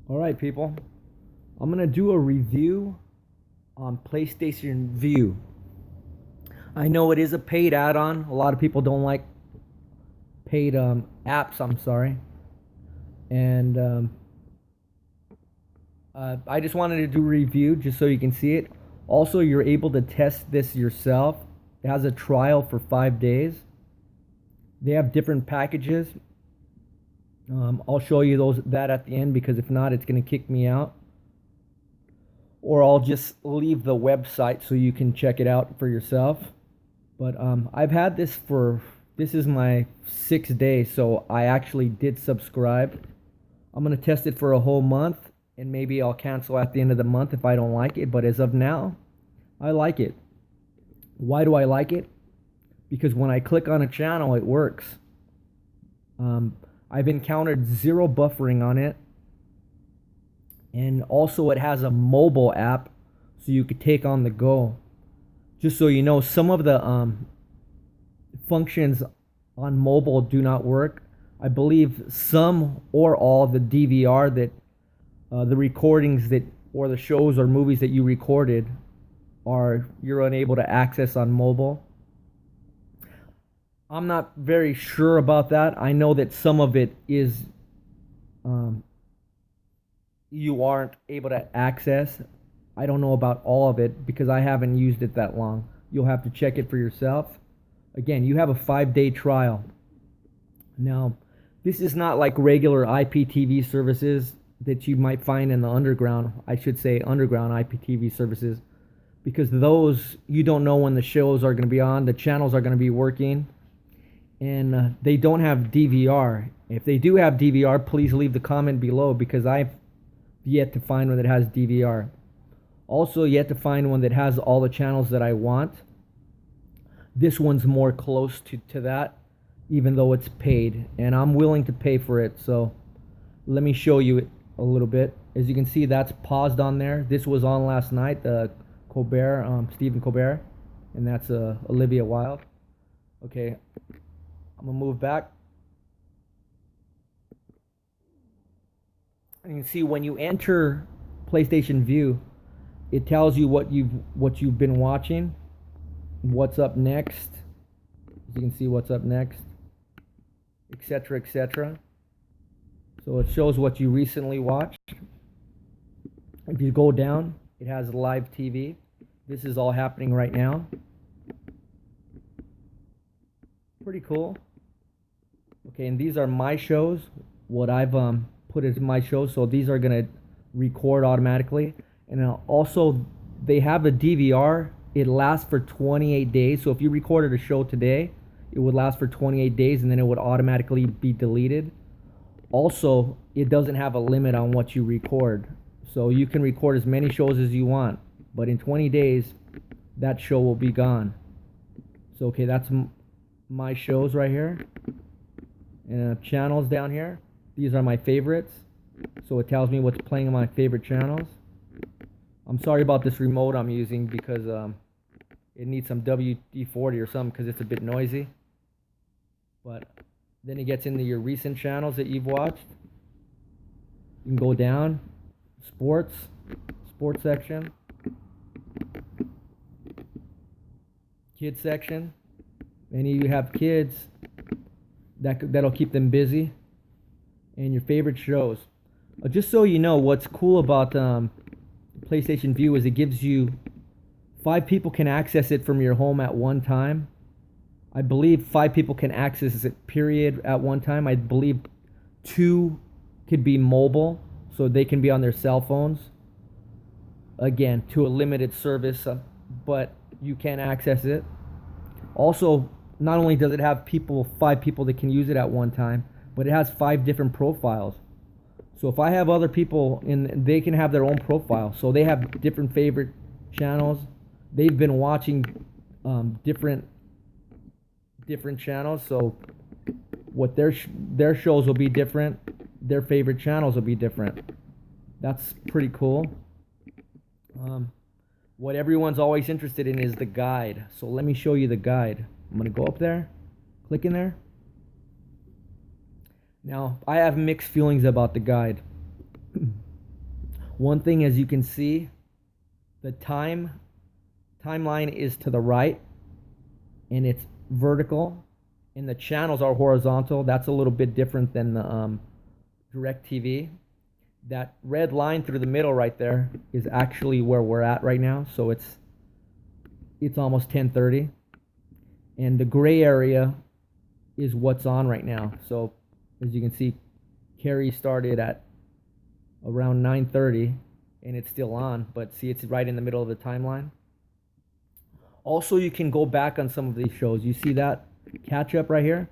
All right, people. I'm going to do a review on PlayStation View. I know it is a paid add on. A lot of people don't like paid apps, I'm sorry. And I just wanted to do a review just so you can see it. Also, you're able to test this yourself. It has a trial for 5 days. They have different packages. I'll show you that at the end because if not, it's going to kick me out. Or I'll just leave the website so you can check it out for yourself. But I've had this is my 6th day, so I actually did subscribe. I'm going to test it for a whole month, and maybe I'll cancel at the end of the month if I don't like it. But as of now, I like it. Why do I like it? Because when I click on a channel, it works. I've encountered zero buffering on it. And also it has a mobile app so you could take on the go. Just so you know, some of the functions on mobile do not work. I believe some or all the DVR that the recordings that or the shows or movies that you recorded you're unable to access on mobile. I'm not very sure about that. I know that some of it is you aren't able to access. I don't know about all of it because I haven't used it that long. You'll have to check it for yourself. Again, you have a 5-day trial. Now, this is not like regular IPTV services that you might find in the underground. I should say underground IPTV services, because those you don't know when the shows are going to be on, the channels are going to be working, and they don't have DVR. If they do have DVR, please leave the comment below because I've yet to find one that has DVR. Also, yet to find one that has all the channels that I want. This one's more close to that, even though it's paid, and I'm willing to pay for it. So let me show you it a little bit. As you can see, that's paused on there. This was on last night, the Stephen Colbert, and that's Olivia Wilde. Okay, I'm gonna move back. And you can see when you enter PlayStation View, it tells you what you've been watching, what's up next. As you can see, what's up next, etc., etc. So it shows what you recently watched. If you go down, it has live TV. This is all happening right now. Pretty cool. Okay, and these are my shows. What I've put as my shows. So these are gonna record automatically. And also, they have a DVR. It lasts for 28 days. So if you recorded a show today, it would last for 28 days, and then it would automatically be deleted. Also, it doesn't have a limit on what you record. So you can record as many shows as you want, but in 20 days, that show will be gone. So, okay, that's my shows right here. And channels down here. These are my favorites. So it tells me what's playing on my favorite channels. I'm sorry about this remote I'm using because it needs some WD-40 or something because it's a bit noisy. But then it gets into your recent channels that you've watched. You can go down, sports section, kids section. And you have kids that'll keep them busy, and your favorite shows. Just so you know, what's cool about PlayStation View is it gives you 5 people can access it from your home at one time. I believe 5 people can access it, period, at one time. I believe 2 could be mobile, so they can be on their cell phones. Again, to a limited service, but you can access it. Also, not only does it have 5 people that can use it at one time, but it has 5 different profiles. So if I have other people they can have their own profile. So they have different favorite channels. They've been watching different channels. So what their shows will be different. Their favorite channels will be different. That's pretty cool. What everyone's always interested in is the guide. So let me show you the guide. I'm going to go up there, click in there. Now, I have mixed feelings about the guide. One thing, as you can see, the timeline is to the right, and it's vertical, and the channels are horizontal. That's a little bit different than the DirecTV. That red line through the middle right there is actually where we're at right now. So it's almost 10:30, and the gray area is what's on right now. So as you can see, Carrie started at around 9:30, and it's still on. But see, it's right in the middle of the timeline. Also, you can go back on some of these shows. You see that catch up right here?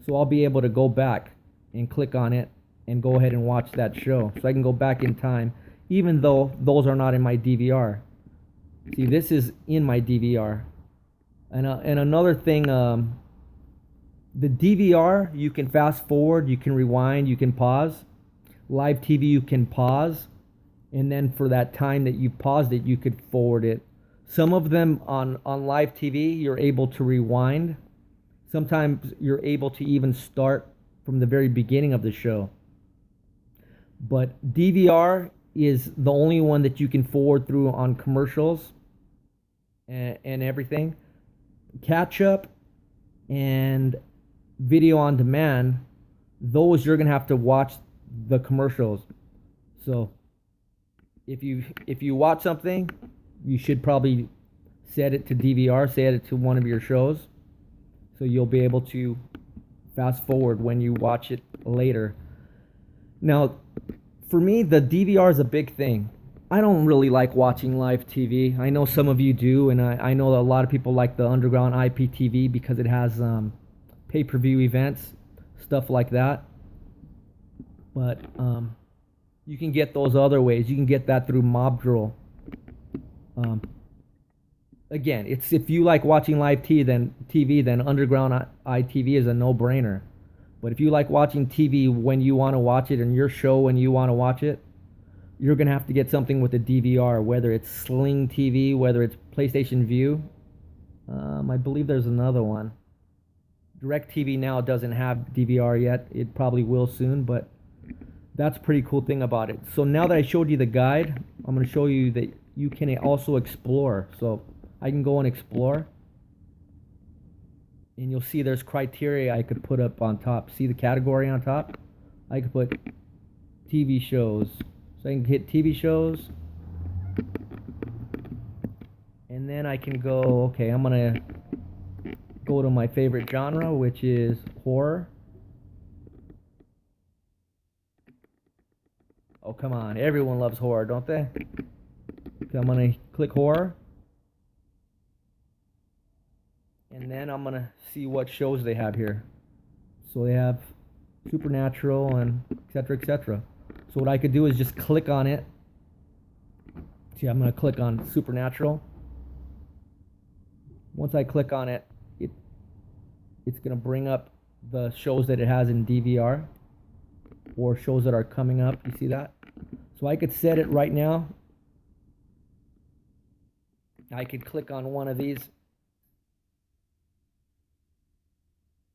So I'll be able to go back and click on it and go ahead and watch that show. So I can go back in time, even though those are not in my DVR. See, this is in my DVR. And another thing, the DVR, you can fast forward, you can rewind, you can pause. Live TV, you can pause. And then for that time that you paused it, you could forward it. Some of them on live TV, you're able to rewind. Sometimes you're able to even start from the very beginning of the show. But DVR is the only one that you can forward through on commercials and everything. Catch up and video on demand, those you're going to have to watch the commercials. So if you watch something, you should probably set it to DVR, set it to one of your shows, so you'll be able to fast forward when you watch it later. Now, for me, the DVR is a big thing. I don't really like watching live TV. I know some of you do, and I know a lot of people like the underground IPTV because it has pay-per-view events, stuff like that. But you can get those other ways. You can get that through MobDrill. Again, it's if you like watching live TV, then underground ITV is a no-brainer. But if you like watching TV when you want to watch it and your show when you want to watch it, you're going to have to get something with a DVR, whether it's Sling TV, whether it's PlayStation View. I believe there's another one. DirecTV now doesn't have DVR yet. It probably will soon, but that's a pretty cool thing about it. So now that I showed you the guide, I'm going to show you that you can also explore. So I can go and explore, and you'll see there's criteria I could put up on top. See the category on top? I could put TV shows. So I can hit TV shows, and then I can go, okay, I'm going to go to my favorite genre, which is horror. Oh, come on. Everyone loves horror, don't they? Okay, I'm going to click horror. And then I'm going to see what shows they have here. So they have Supernatural and etc., etc. So what I could do is just click on it. See, I'm going to click on Supernatural. Once I click on it, it's going to bring up the shows that it has in DVR or shows that are coming up. You see that? So I could set it right now. I could click on one of these.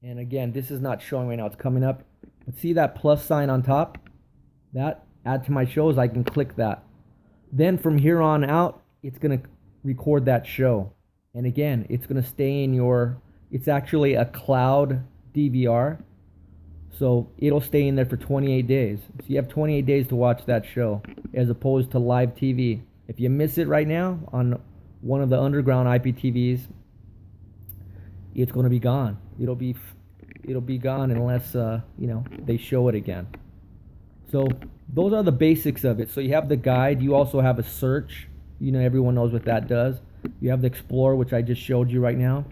And again, this is not showing right now. It's coming up. But see that plus sign on top? That, add to my shows, I can click that. Then from here on out, it's going to record that show. And again, it's going to stay in your, it's actually a cloud DVR. So it'll stay in there for 28 days. So you have 28 days to watch that show as opposed to live TV. If you miss it right now on one of the underground IPTVs, it's going to be gone. It'll be gone unless they show it again. So those are the basics of it. So you have the guide. You also have a search. Everyone knows what that does. You have the Explore, which I just showed you right now.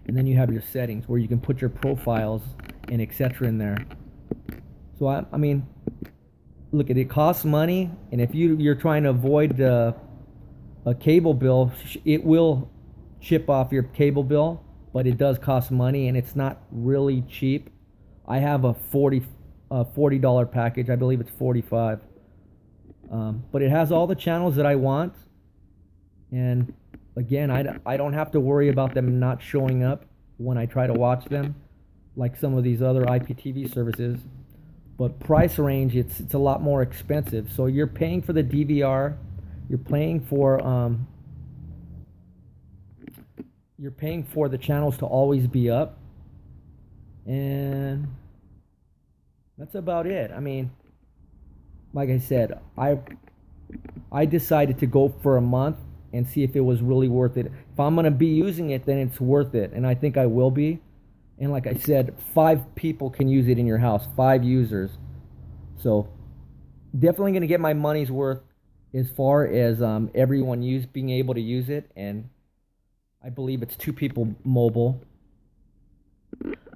And then you have your settings where you can put your profiles and etc. in there. So I mean, look, it costs money, and if you're trying to avoid a cable bill, it will chip off your cable bill, but it does cost money, and it's not really cheap. I have a $40 package. I believe it's $45. But it has all the channels that I want, and again, I don't have to worry about them not showing up when I try to watch them like some of these other IPTV services. but price range, it's a lot more expensive. So you're paying for the DVR, you're paying for the channels to always be up, and that's about it. I mean, like I said, I decided to go for a month and see if it was really worth it. If I'm gonna be using it, then it's worth it, and I think I will be. And like I said, 5 people can use it in your house, 5 users. So definitely gonna get my money's worth as far as everyone being able to use it, and I believe it's 2 people mobile.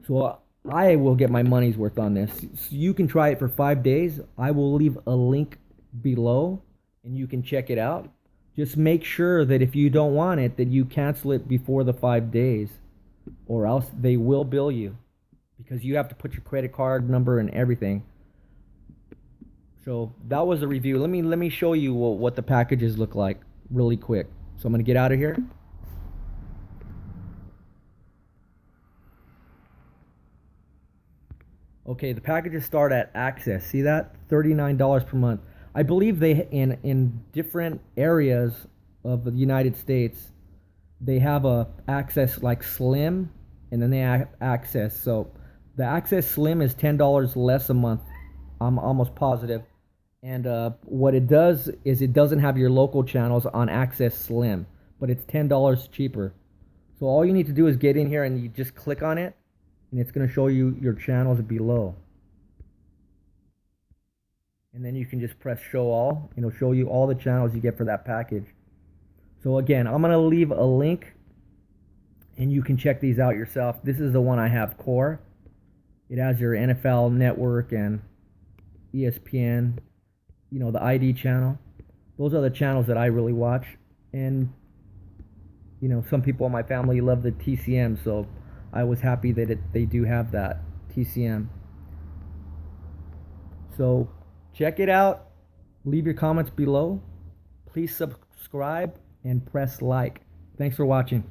So I will get my money's worth on this. So you can try it for 5 days. I will leave a link below and you can check it out. Just make sure that if you don't want it, that you cancel it before the 5 days, or else they will bill you, because you have to put your credit card number and everything. So that was the review. Let me show you what the packages look like really quick. So I'm gonna get out of here. Okay, the packages start at Access. See that? $39 per month. I believe they in different areas of the United States, they have a Access like Slim, and then they have Access. So the Access Slim is $10 less a month. I'm almost positive. And what it does is it doesn't have your local channels on Access Slim, but it's $10 cheaper. So all you need to do is get in here and you just click on it, and it's going to show you your channels below. And then you can just press show all, and it'll show you all the channels you get for that package. So again, I'm going to leave a link, and you can check these out yourself. This is the one I have, Core. It has your NFL Network and ESPN, you know, the ID channel. Those are the channels that I really watch. And, you know, some people in my family love the TCM, so I was happy that they do have that TCM. So check it out. Leave your comments below. Please subscribe and press like. Thanks for watching.